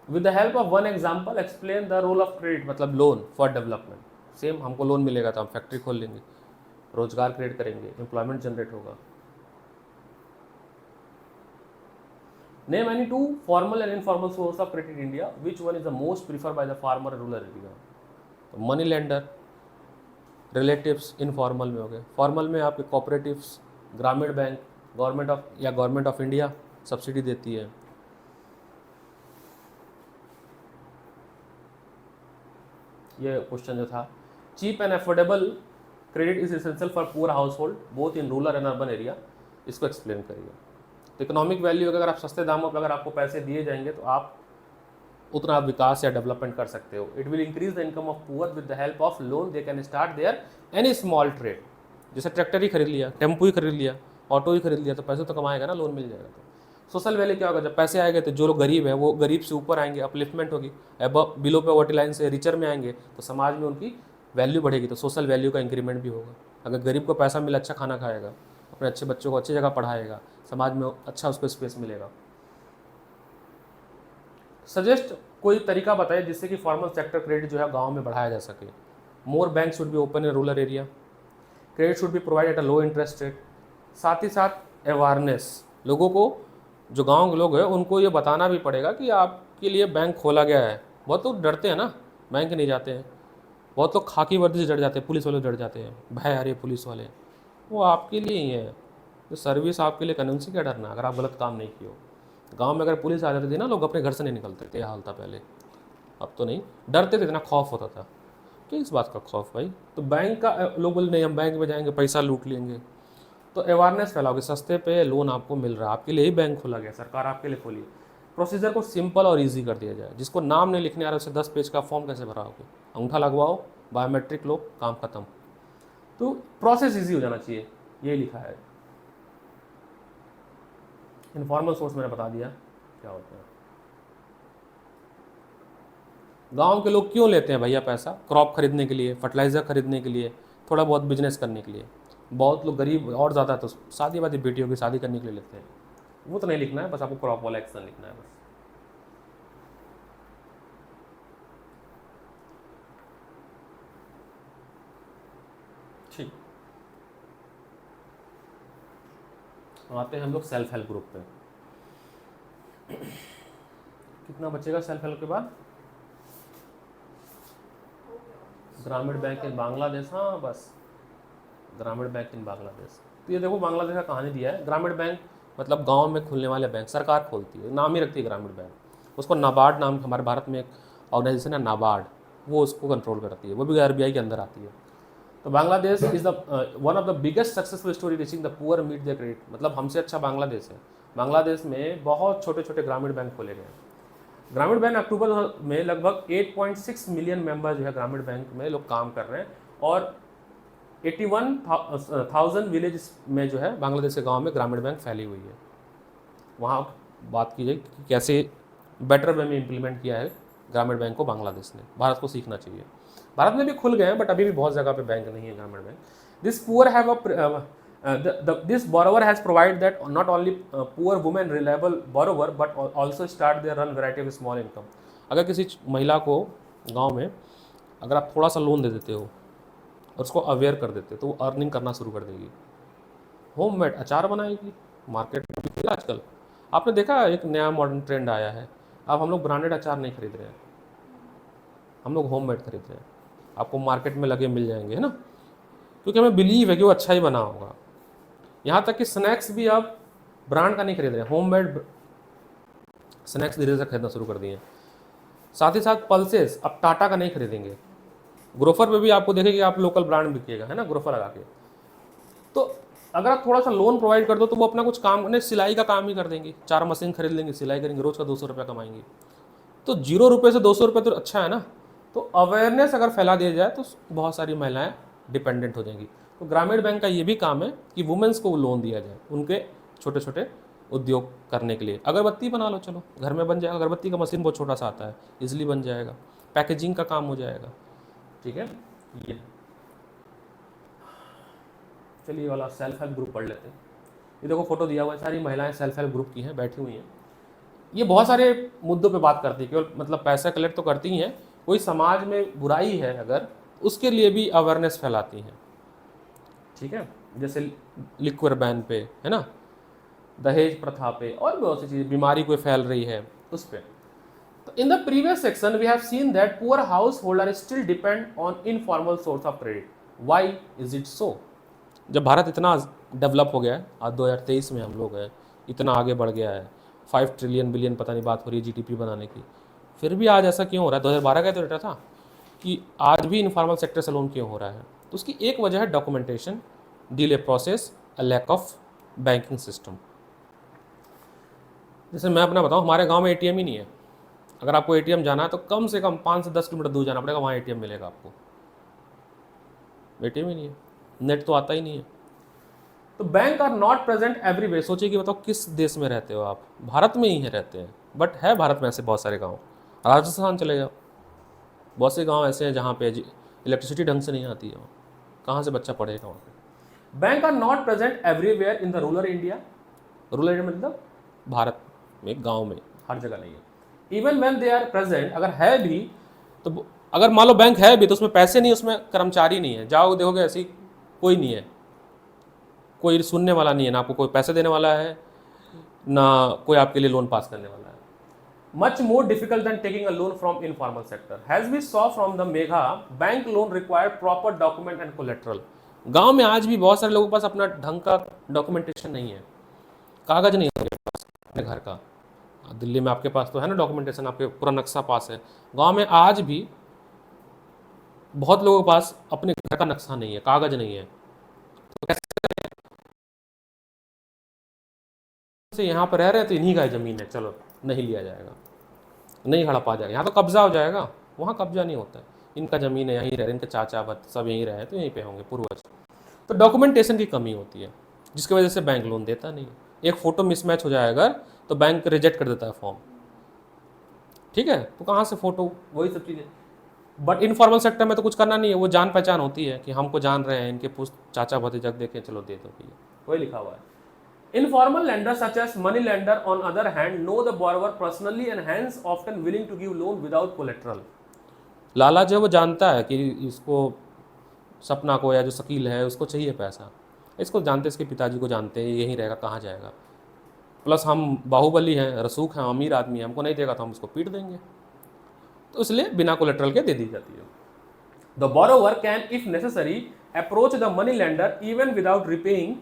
With the help of one example explain the role of credit, मतलब लोन फॉर डेवलपमेंट। सेम, हमको लोन मिलेगा तो हम फैक्ट्री खोल लेंगे, रोजगार क्रिएट करेंगे, एम्प्लॉयमेंट जनरेट होगा। Name any two formal and informal source of credit in India. Which one is the most preferred by the farmer in rural area? तो मनी लेंडर, रिलेटिव्स इनफॉर्मल में हो गए, formal में आपके cooperatives, Gramin bank, government of India subsidy देती है। ये question जो था, cheap and affordable credit is essential for poor house hold both in rural and urban area, इसको एक्सप्लेन करिए। तो इकोनॉमिक वैल्यू, अगर आप सस्ते दामों पर अगर आपको पैसे दिए जाएंगे तो आप उतना विकास या डेवलपमेंट कर सकते हो। It will increase the income of poor with the help of loan, they can start their any small trade. जैसे ट्रैक्टर ही खरीद लिया, टेम्पो ही खरीद लिया, ऑटो ही खरीद लिया, तो पैसे तो कमाएगा ना, लोन मिल जाएगा। तो सोशल वैल्यू क्या होगा, जब पैसे आएंगे तो जो लोग गरीब हैं वो गरीब से ऊपर आएंगे, अपलिफ्टमेंट होगी, अब बिलो पॉवर्टी लाइन से रिचर में आएंगे, तो समाज में उनकी वैल्यू बढ़ेगी, तो सोशल वैल्यू का इंक्रीमेंट भी होगा। अगर गरीब को पैसा मिला, अच्छा खाना खाएगा, अपने अच्छे बच्चों को अच्छी जगह पढ़ाएगा, समाज में अच्छा उसको स्पेस मिलेगा। सजेस्ट कोई तरीका बताइए जिससे कि फॉर्मल सेक्टर क्रेडिट जो है गांव में बढ़ाया जा सके। More bank should be open in rural area, credit should be provided at a low interest rate. साथ ही साथ अवेयरनेस, लोगों को, जो गांव के लोग हैं उनको ये बताना भी पड़ेगा कि आपके लिए बैंक खोला गया है। बहुत लोग डरते हैं ना, बैंक नहीं जाते हैं, बहुत लोग खाकी वर्दी से डर जाते हैं, पुलिस वाले डर जाते हैं, भाई यार ये पुलिस वाले, वो आपके लिए ही है, तो सर्विस आपके लिए कानून से क्या डरना, अगर आप गलत काम नहीं किए हो। गांव में अगर पुलिस आ जाती थी ना, लोग अपने घर से नहीं निकलते थे, यह हाल था पहले। अब तो नहीं डरते थे, इतना खौफ होता था। किस बात का खौफ भाई? तो बैंक का लोग बोले नहीं हम बैंक में जाएंगे पैसा लूट लेंगे। तो अवेयरनेस फैलाओगे, सस्ते पे लोन आपको मिल रहा है, आपके लिए ही बैंक खोला गया, सरकार आपके लिए खोली। प्रोसीजर को सिंपल और इजी कर दिया जाए। जिसको नाम नहीं लिखने आ रहा उसे 10 पेज का फॉर्म कैसे भराओगे? अंगूठा लगवाओ, बायोमेट्रिक लो, काम खत्म। तो प्रोसेस इजी हो जाना चाहिए, यही लिखा है। इनफॉर्मल सोर्स मैंने बता दिया क्या होता है। गांव के लोग क्यों लेते हैं भैया पैसा? क्रॉप खरीदने के लिए, फर्टिलाइज़र खरीदने के लिए, थोड़ा बहुत बिजनेस करने के लिए। बहुत लोग गरीब और ज़्यादा तो शादी वादी बेटियों की शादी करने के लिए लेते हैं। वो तो नहीं लिखना है, बस आपको क्रॉप वाला एक्शन लिखना है बस। ठीक, आते हैं हम लोग सेल्फ हेल्प ग्रुप पे। कितना बचेगा सेल्फ हेल्प के बाद? ग्रामीण बैंक इन बांग्लादेश, हाँ बस ग्रामीण बैंक इन बांग्लादेश। तो ये देखो बांग्लादेश का कहानी दिया है। ग्रामीण बैंक मतलब गांव में खुलने वाले बैंक सरकार खोलती है, नाम ही रखती है ग्रामीण बैंक। उसको नाबार्ड नाम, हमारे भारत में एक ऑर्गेनाइजेशन है नाबार्ड, वो उसको कंट्रोल करती है, वो भी आरबीआई के अंदर आती है। तो Bangladesh is the one of the biggest successful story reaching the poor meet the credit. मतलब हमसे अच्छा बांग्लादेश है। बांग्लादेश में बहुत छोटे छोटे ग्रामीण बैंक खोले गए हैं। ग्रामीण बैंक अक्टूबर में लगभग 8.6 मिलियन मेंबर जो है ग्रामीण बैंक में लोग काम कर रहे हैं। और 81,000 विलेज में जो है बांग्लादेश के गांव में ग्रामीण बैंक फैली हुई है। वहाँ बात की जाए कि कैसे बेटर वे में इम्प्लीमेंट किया है ग्रामीण बैंक को बांग्लादेश ने। भारत को सीखना चाहिए। भारत में भी खुल गए हैं बट अभी भी बहुत जगह पे बैंक नहीं है ग्रामीण bank. This poor have this borrower has provided that not only poor women reliable borrower but also start their run variety of small income। अगर किसी महिला को गांव में अगर आप थोड़ा सा लोन दे देते हो और उसको अवेयर कर देते तो वो अर्निंग करना शुरू कर देगी। होममेड अचार बनाएगी, मार्केट में आजकल आपने देखा एक नया मॉडर्न ट्रेंड आया है। अब हम लोग ब्रांडेड अचार नहीं खरीद रहे हैं, हम लोग होममेड खरीद रहे हैं। आपको मार्केट में लगे मिल जाएंगे, है ना, क्योंकि हमें बिलीव है कि वो अच्छा ही बना होगा। यहाँ तक कि स्नैक्स भी आप ब्रांड का नहीं खरीद रहे हैं, होममेड स्नैक्स धीरे धीरे खरीदना शुरू कर दिए हैं। साथ ही साथ पल्सेस अब टाटा का नहीं खरीदेंगे। ग्रोफर पे भी आपको देखेंगे आप लोकल ब्रांड बिकेगा, है ना, ग्रोफर लगा के। तो अगर आप थोड़ा सा लोन प्रोवाइड कर दो तो वो अपना कुछ काम ने सिलाई का काम ही कर देंगे। 4 मशीन खरीद लेंगे, सिलाई करेंगे, रोज का 200 रुपये कमाएंगे। तो 0 रुपये से 200 रुपये तो अच्छा है ना। तो अवेयरनेस अगर फैला दिया जाए तो बहुत सारी महिलाएं डिपेंडेंट हो जाएंगी। तो ग्रामीण बैंक का ये भी काम है कि वुमेंस को लोन दिया जाए उनके छोटे छोटे उद्योग करने के लिए। अगरबत्ती बना लो, चलो घर में बन जाएगा। अगरबत्ती का मशीन बहुत छोटा सा आता है, इजीली बन जाएगा। पैकेजिंग का काम हो जाएगा। ठीक है, ये चलिए वाला सेल्फ हेल्प ग्रुप पढ़ लेते हैं। ये देखो फोटो दिया हुआ है, सारी महिलाएं सेल्फ हेल्प ग्रुप की हैं, बैठी हुई हैं। ये बहुत सारे मुद्दों पे बात करती है, केवल मतलब पैसा कलेक्ट तो करती ही हैं, कोई समाज में बुराई है अगर उसके लिए भी अवेयरनेस फैलाती हैं। ठीक है, जैसे लिक्वर बैन पे, है ना, दहेज प्रथा पे, और भी बहुत सी चीज़, बीमारी कोई फैल रही है उस पर। तो in the previous section we have seen that poor house holder still depend on informal source of credit. Why is it so? जब भारत इतना डेवलप हो गया है, आज 2023 में हम लोग हैं, इतना आगे बढ़ गया है, 5 ट्रिलियन बिलियन पता नहीं बात हो रही है जीडीपी बनाने की, फिर भी आज ऐसा क्यों हो रहा है? 2012 का तो डेटा था कि आज भी इनफॉर्मल सेक्टर से लोन क्यों हो रहा है। तो उसकी एक वजह है documentation, delay process, lack of banking system. जैसे मैं अपना बताऊँ, हमारे गांव में एटीएम ही नहीं है। अगर आपको एटीएम जाना है तो कम से कम 5 से 10 किलोमीटर दूर जाना पड़ेगा, वहाँ एटीएम मिलेगा आपको। एटीएम ही नहीं है, नेट तो आता ही नहीं है। तो bank are not present everywhere. सोचिए कि बताओ किस देश में रहते हो आप? भारत में ही है रहते हैं, बट है भारत में ऐसे बहुत सारे गांव। राजस्थान चले जाओ, बहुत से गांव ऐसे हैं जहाँ पे इलेक्ट्रिसिटी ढंग से नहीं आती है, कहाँ से बच्चा पढ़ेगा वहाँ पे? Bank are not present everywhere in the rural India. Rural India मतलब भारत में गाँव में हर जगह नहीं है। Even when they are present, अगर है भी तो अगर मान लो बैंक है भी तो उसमें पैसे नहीं, उसमें कर्मचारी नहीं है। जाओ देखोगे ऐसी कोई नहीं है, कोई सुनने वाला नहीं है, ना आपको कोई पैसे देने वाला है, ना कोई आपके लिए लोन पास करने वाला है। Much more difficult than taking a loan from informal sector. Has we saw from the मेघा, bank loan require proper document and collateral. गांव में आज भी बहुत सारे लोगों के पास अपना ढंग का डॉक्यूमेंटेशन नहीं है, कागज नहीं है उनके पास अपने घर का। दिल्ली में आपके पास तो है ना डॉक्यूमेंटेशन, आपके पूरा नक्शा पास है। गांव में आज भी बहुत लोगों के पास अपने घर का नक्शा नहीं है, कागज नहीं है। तो कैसे से यहाँ पर रह रहे हैं तो इन्हीं का जमीन है, चलो नहीं लिया जाएगा, नहीं हड़प आ जाएगा, यहाँ तो कब्जा हो जाएगा, वहाँ कब्जा नहीं होता है। इनका ज़मीन है, यहीं रह रहे, इनके चाचा भत सब यहीं रहे तो यहीं पे होंगे पूर्वज। तो डॉक्यूमेंटेशन की कमी होती है, जिसकी वजह से बैंक लोन देता नहीं है। एक फ़ोटो मिसमैच हो जाए अगर तो बैंक रिजेक्ट कर देता है फॉर्म, ठीक है। तो कहाँ से फ़ोटो, वही सब चीज़ें। बट इनफॉर्मल सेक्टर में तो कुछ करना नहीं है, वो जान पहचान होती है कि हमको जान रहे हैं, इनके पुस्त चाचा भतीजा देखे, चलो दे दो भैया, वही लिखा हुआ है। Informal lenders such as money lender on other hand know the borrower personally and hence often willing to give loan without collateral। लाला जो वो जानता है कि इसको, सपना को या जो शकील है उसको चाहिए पैसा, इसको जानते, इसके पिताजी को जानते हैं, यहीं रहेगा कहाँ जाएगा, प्लस हम बाहुबली हैं, रसूख हैं, अमीर आदमी है, हमको नहीं देगा तो हम उसको पीट देंगे, तो इसलिए बिना कोलेट्रल के दे दी जाती है। The borrower can if necessary approach the money lender even without repaying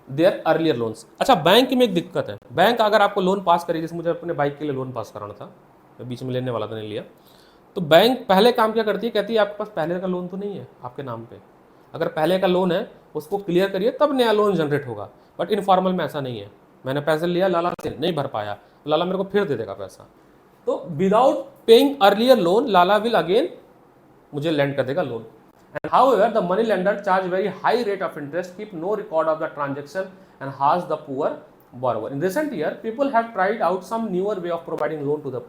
their earlier loans. अच्छा, बैंक में एक दिक्कत है, बैंक अगर आपको लोन पास करेगी, जैसे मुझे अपने बाइक के लिए लोन पास कराना था, मैं बीच में लेने वाला था, नहीं लिया, तो बैंक पहले काम क्या करती है, कहती है आपके पास पहले का लोन तो नहीं है आपके नाम पे, अगर पहले का लोन है उसको क्लियर करिए तब नया लोन जनरेट होगा। बट इनफॉर्मल में ऐसा नहीं है, मैंने पैसे लिया, लाला से नहीं भर पाया, लाला मेरे को फिर दे देगा पैसा, तो without paying earlier loan Lala will again मुझे लैंड कर देगा loan. And however, the money lender charge very high rate of interest, keep no record of the transaction and harsh the poor borrower. In recent year, people have tried out some newer way of providing loan to the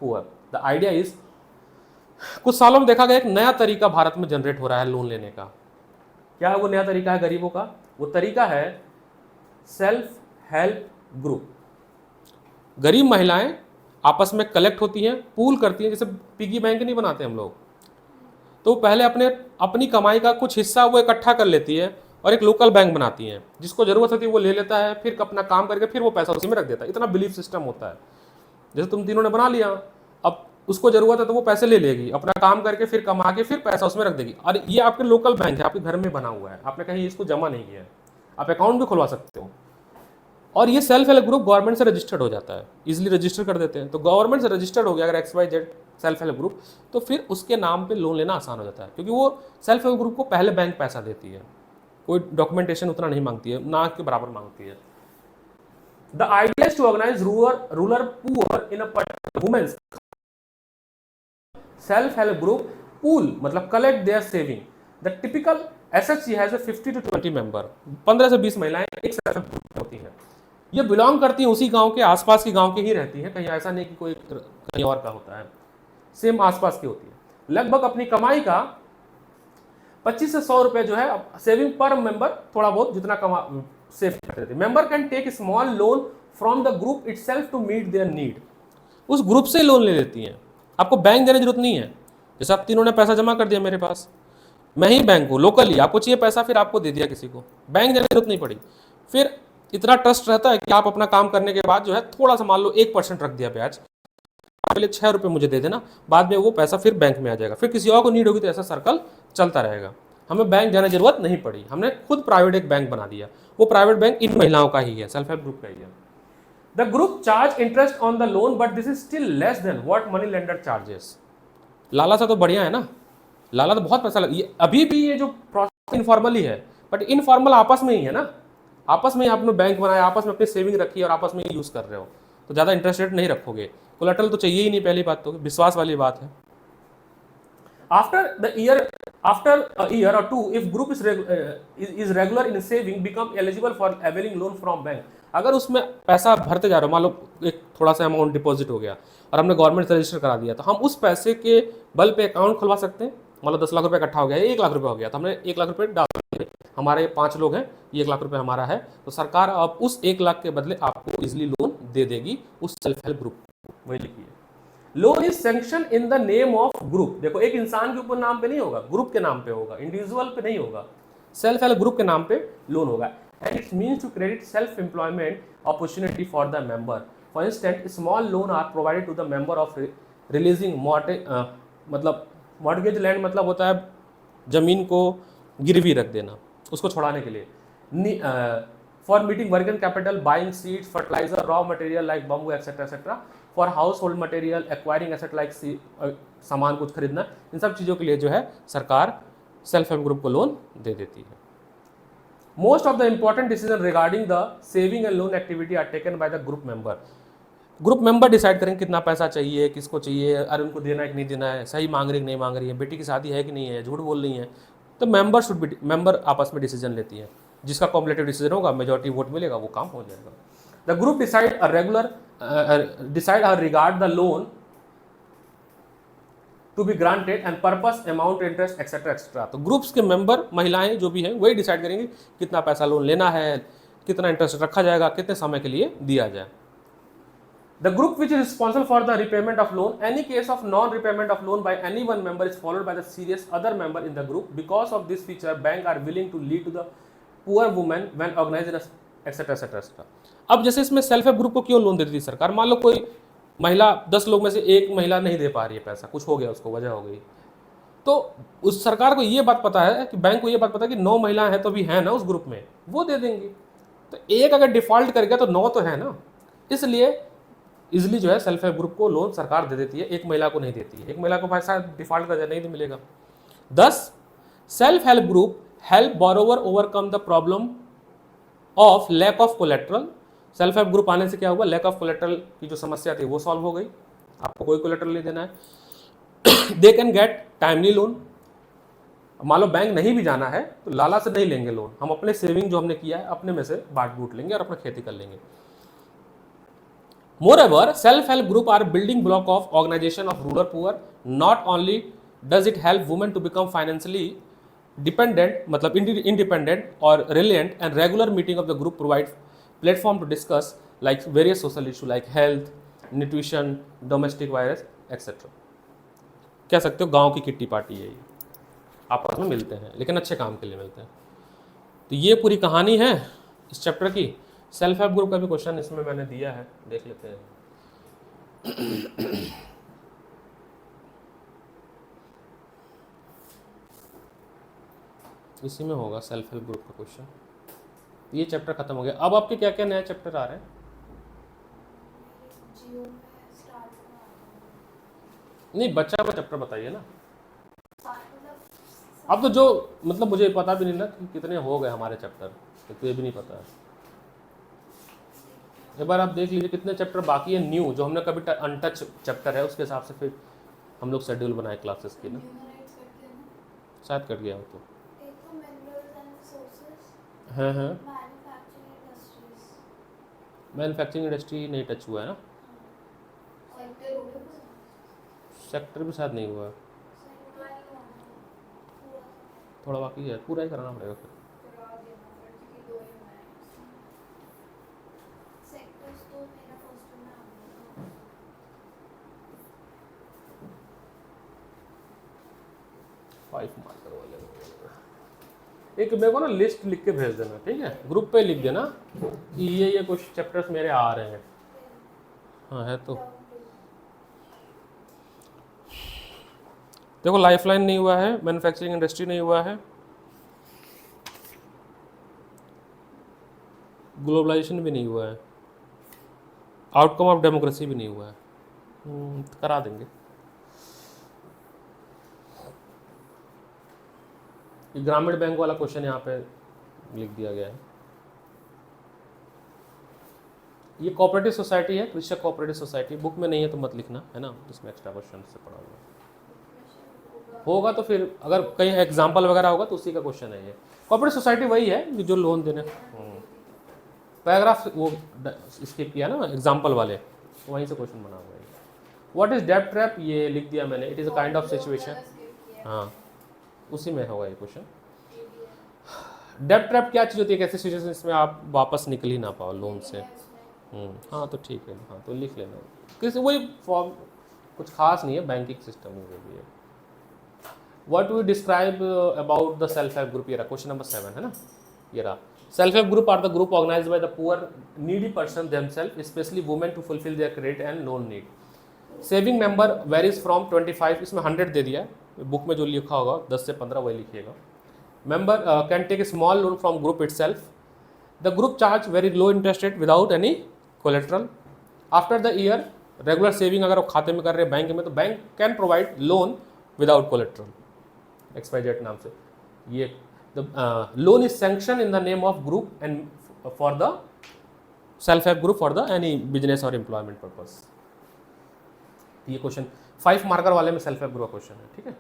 poor. The idea is, कुछ सालों में देखा गया एक नया तरीका भारत में generate हो रहा है लोन लेने का। क्या है वो नया तरीका है गरीबों का? वो तरीका है सेल्फ हेल्प ग्रुप। गरीब महिलाएं आपस में कलेक्ट होती हैं, पूल करती हैं, जैसे पिगी बैंक नहीं बनाते हम लोग, तो पहले अपनी कमाई का कुछ हिस्सा वो इकट्ठा कर लेती है और एक लोकल बैंक बनाती हैं, जिसको जरूरत होती है वो ले लेता है, फिर अपना काम करके फिर वो पैसा उसी में रख देता है। इतना बिलीफ सिस्टम होता है, जैसे तुम तीनों ने बना लिया, अब उसको जरूरत है तो वो पैसे ले लेगी, अपना काम करके फिर कमा के फिर पैसा उसमें रख देगी। और ये आपके लोकल बैंक है, आपके घर में बना हुआ है, आपने कहीं इसको जमा नहीं किया है, आप अकाउंट भी खुलवा सकते हो। और ये सेल्फ हेल्प ग्रुप गवर्नमेंट से रजिस्टर्ड हो जाता है, इजीली रजिस्टर कर देते हैं, तो गवर्नमेंट से रजिस्टर्ड हो गया अगर XYZ सेल्फ हेल्प ग्रुप, तो फिर उसके नाम पे लोन लेना आसान हो जाता है, क्योंकि वो सेल्फ हेल्प ग्रुप को पहले बैंक पैसा देती है, कोई डॉक्यूमेंटेशन उतना नहीं मांगती है, ना के बराबर मांगती है। The idea is to organise rural poor in a particular women's self help group pool, मतलब collect their saving. The typical SHG has a 50 to 20 member, 15 से 20 महिलाएं एक सेल्फ हेल्प ग्रुप होती हैं। ये बिलोंग करती हैं उसी गांव के, आसपास की गांव के ही रहती हैं, कहीं ऐसा नहीं कि कोई कहीं और का होता है, सेम आसपास की होती है। लगभग अपनी कमाई का 25 से 100 रुपए जो है सेविंग पर मेंबर, थोड़ा बहुत जितना कमा सेव करते थे। Member can take small loan from the group itself to meet their need. उस ग्रुप से लोन ले लेती हैं, आपको बैंक देने की जरूरत नहीं है। जैसे आप तीनों ने पैसा जमा कर दिया मेरे पास, मैं ही बैंक हूँ लोकली, आपको चाहिए पैसा, फिर आपको दे दिया किसी को, बैंक देने की जरूरत नहीं पड़ी। फिर इतना ट्रस्ट रहता है कि आप अपना काम करने के बाद जो है थोड़ा सा मान लो 1% रख दिया ब्याज, पहले 6 रुपये मुझे दे देना, बाद में वो पैसा फिर बैंक में आ जाएगा, फिर किसी और को नीड होगी तो ऐसा सर्कल चलता रहेगा। हमें बैंक जाने की जरूरत नहीं पड़ी, हमने खुद प्राइवेट एक बैंक बना दिया, वो प्राइवेट बैंक इन महिलाओं का ही है, सेल्फ हेल्प ग्रुप का ही है। The group charge interest on the loan but this is still less than what money lender charges. लाला सा तो बढ़िया है ना, लाला तो बहुत पैसा लग, अभी भी ये जो प्रोसेस इनफॉर्मल ही है, बट इनफॉर्मल आपस में ही है ना, आपस में आपने बैंक बनाया, आपस में अपनी सेविंग रखी और आपस में ही यूज कर रहे हो, तो ज़्यादा इंटरेस्ट रेट नहीं रखोगे, कोलेटरल तो चाहिए ही नहीं, पहली बात तो विश्वास वाली बात है। After a year or two if group is regular in saving become eligible for availing loan from bank. अगर उसमें पैसा भरते जा रहे हो, मान लो एक थोड़ा सा अमाउंट डिपॉजिट हो गया और हमने गवर्नमेंट से रजिस्टर करा दिया, तो हम उस पैसे के बल पे अकाउंट खुलवा सकते हैं। मान लो 10 लाख रुपए इकट्ठा हो गया, 1 लाख रुपए हो गया, तो हमने 1 लाख रुपए डाल दिए, हमारे 5 लोग हैं, 1 लाख रुपए हमारा है, तो सरकार अब उस 1 लाख के बदले आपको इजिली लोन दे देगी उस सेल्फ हेल्प ग्रुप को। वही लिखिए, loan is sanction in the name of group. देखो, एक इंसान के ऊपर नाम पे नहीं होगा, ग्रुप के नाम पे होगा, इंडिविजुअल पे नहीं होगा, सेल्फ हेल्प ग्रुप के नाम पे लोन होगा। And its means to credit self employment opportunity for the member. For instant small loan are provided to the member of releasing मतलब मॉर्गेज लैंड, मतलब होता है जमीन को गिरवी रख देना, उसको छुड़ाने के लिए, for meeting working capital, buying seeds, fertiliser, raw material like bamboo etcetera etcetera, for household material, acquiring asset like सामान कुछ खरीदना, इन सब चीज़ों के लिए जो है सरकार सेल्फ हेल्प ग्रुप को लोन दे देती है। Most of the important decision regarding the saving and loan activity are taken by the group member. Group member decide करेंगे कितना पैसा चाहिए, किसको चाहिए, अरे उनको देना है कि नहीं देना है, सही मांग रही है कि नहीं मांग रही है, बेटी की शादी है कि नहीं है, झूठ बोल रही है, तो मेंबर आपस में डिसीजन लेती है, जिसका कॉम्पिटिटिव डिसीजन होगा, मेजॉरिटी वोट मिलेगा, वो काम हो जाएगा। The group decide regard the loan to be granted and purpose, amount, interest etcetera etcetera. तो ग्रुप्स के मेंबर महिलाएं जो भी हैं वही डिसाइड करेंगे कितना पैसा लोन लेना है, कितना इंटरेस्ट रखा जाएगा, कितने समय के लिए दिया जाए। The group which is responsible for the repayment of loan, any case of non-repayment of loan by any one member is followed by the serious other member in the group. Because of this feature, bank are willing to lead to the poor women when organized etc etc etc. अब जैसे इसमें self help group को क्यों loan देती थी सरकार, मान लो कोई महिला 10 लोग में से एक महिला नहीं दे पा रही है पैसा, कुछ हो गया उसको, वजह हो गई, तो उस सरकार को ये बात पता है कि बैंक को ये बात पता है कि 9 महिलाएं हैं तो भी है ना उस ग्रुप में, वो दे देंगी। तो एक अगर डिफॉल्ट कर गया तो 9 तो है ना, इसलिए इजिली जो है सेल्फ हेल्प ग्रुप को लोन सरकार दे देती है, एक महिला को नहीं देती है। एक महिला को पैसा डिफॉल्ट कर नहीं मिलेगा। 10 self help group help borrower overcome the problem of lack of collateral. Self help group आने से क्या हुआ, लैक ऑफ कोलेट्रल की जो समस्या थी वो सॉल्व हो गई, आपको कोई कोलेट्रल नहीं देना है। They can get timely loan. मान लो बैंक नहीं भी जाना है तो लाला से नहीं लेंगे लोन, हम अपने सेविंग जो हमने किया है अपने में से बांट बूट लेंगे और अपना खेती कर लेंगे। Moreover, self-help group are building block of organization of rural poor. Not only does it help women to become financially dependent, मतलब independent or resilient, and regular meeting of the group provide platform to discuss like various social issue like health, nutrition, domestic violence, etc. कह सकते हो गांव की kitty party है ये, आपस में मिलते हैं लेकिन अच्छे काम के लिए मिलते हैं। तो ये पूरी कहानी है इस चैप्टर की। सेल्फ हेल्प ग्रुप का भी क्वेश्चन इसमें मैंने दिया है, देख लेते हैं। इसी में होगा सेल्फ हेल्प ग्रुप का क्वेश्चन। ये चैप्टर खत्म हो गया। अब आपके क्या क्या नए चैप्टर आ रहे हैं? नहीं, बच्चा का चैप्टर बताइए ना। अब तो जो मतलब मुझे पता भी नहीं ना कि कितने हो गए हमारे चैप्टर, तो ये भी नहीं पता है। एक बार आप देख लीजिए कितने चैप्टर बाकी है न्यू, जो हमने कभी अनटच चैप्टर है उसके हिसाब से फिर हम लोग शेड्यूल बनाए क्लासेस की ना। शायद कट गया हो तो हाँ हाँ, मैन्युफैक्चरिंग इंडस्ट्री नहीं टच हुआ है ना, सेक्टर भी शायद नहीं हुआ है, थोड़ा बाकी है, पूरा ही कराना पड़ेगा फिर। एक मेरे को ना लिस्ट लिख के भेज देना, ठीक है, ग्रुप पे लिख देना कि ये कुछ चैप्टर्स मेरे आ रहे हैं। हाँ है तो देखो, लाइफलाइन नहीं हुआ है, मैन्युफैक्चरिंग इंडस्ट्री नहीं हुआ है, ग्लोबलाइजेशन भी नहीं हुआ है, आउटकम ऑफ डेमोक्रेसी भी नहीं हुआ है। करा देंगे। ग्रामीण बैंक वाला क्वेश्चन यहाँ पे लिख दिया गया है। ये कोऑपरेटिव सोसाइटी है, कृषक कोऑपरेटिव सोसाइटी, बुक में नहीं है तो मत लिखना, है ना, इसमें एक्स्ट्रा क्वेश्चन से पढ़ा हुआ होगा तो फिर अगर कहीं एग्जाम्पल वगैरह होगा तो उसी का क्वेश्चन है ये। कोऑपरेटिव सोसाइटी वही है जो लोन देने, पैराग्राफ वो स्किप किया ना एग्जाम्पल वाले, तो वहीं से क्वेश्चन बना हुआ है। व्हाट इज डेब्ट ट्रैप, ये लिख दिया मैंने, it is a kind of situation, हाँ उसी में होगा ये क्वेश्चन। डेब्ट ट्रैप क्या चीज़ होती है, कैसी सिचुएशन इसमें आप वापस निकल ही ना पाओ लोन से। हाँ तो ठीक है, हाँ तो लिख लेना, किसी वही फॉर्म कुछ खास नहीं है, बैंकिंग सिस्टम में जो भी है। What we describe about the self help group, ये रहा क्वेश्चन नंबर 7 है ना, ये रहा। Self help group are the group organised by the poor needy person themselves, specially women, to fulfil their credit and loan need. Saving member varies from 25, इसमें 100 दे दिया है, book में जो लिखा होगा 10 से 15 वही लिखिएगा। member can take a small loan from group itself. The group charge very low interest rate without any collateral. After the year regular saving अगर वो खाते में कर रहे हैं बैंक में, तो bank can provide loan without collateral XYZ नाम से. ये the loan is sanction in the name of group and for the self help group for the any business और एम्प्लॉयमेंट पर्पज. ये क्वेश्चन 5 मार्कर वाले में self help group question है. ठीक है.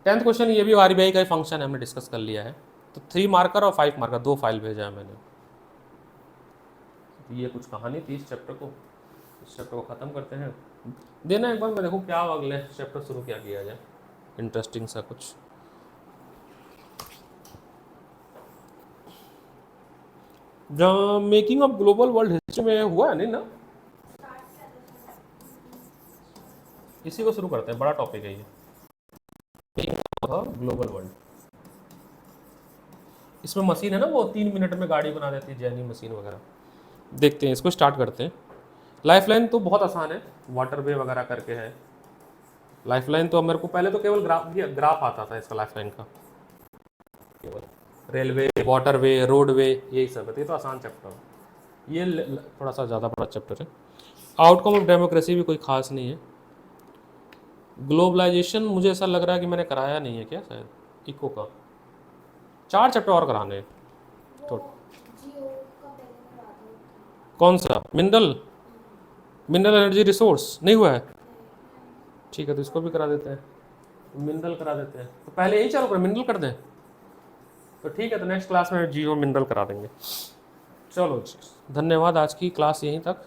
10th क्वेश्चन ये भी RBI का ही फंक्शन है, हमने डिस्कस कर लिया है. तो 3 मार्कर और 5 मार्कर 2 फाइल भेजा है मैंने. ये कुछ कहानी थी इस चैप्टर को. इस चैप्टर को ख़त्म करते हैं. देना एक बार, मैं देखूँ क्या अगले चैप्टर शुरू क्या किया जाए इंटरेस्टिंग सा कुछ. जहाँ making of global world history में हुआ है नहीं ना, इसी को शुरू करते हैं. बड़ा टॉपिक है ये ग्लोबल वर्ल्ड. इसमें मशीन है ना, वो 3 मिनट में गाड़ी बना देती है, जैनी मशीन वगैरह. देखते हैं, इसको स्टार्ट करते हैं. लाइफलाइन तो बहुत आसान है, वाटरवे वगैरह करके है. लाइफलाइन तो मेरे को पहले तो केवल ग्राफ आता था इसका, लाइफलाइन का केवल रेलवे, वाटरवे, रोडवे, यही सब है. ये तो आसान चैप्टर है. ये थोड़ा सा ज़्यादा बड़ा चैप्टर है. आउटकम ऑफ डेमोक्रेसी भी कोई खास नहीं है. ग्लोबलाइजेशन मुझे ऐसा लग रहा है कि मैंने कराया नहीं है क्या, शायद इको का. 4 चैप्टर और कराने हैं. तो कौन सा? मिनरल एनर्जी रिसोर्स नहीं हुआ है. ठीक है, तो इसको भी करा देते हैं. मिनरल करा देते हैं. तो पहले यही चालू करें, मिनरल कर दें. तो ठीक है, तो नेक्स्ट क्लास में जियो मिनरल करा देंगे. चलो जी, धन्यवाद. आज की क्लास यहीं तक.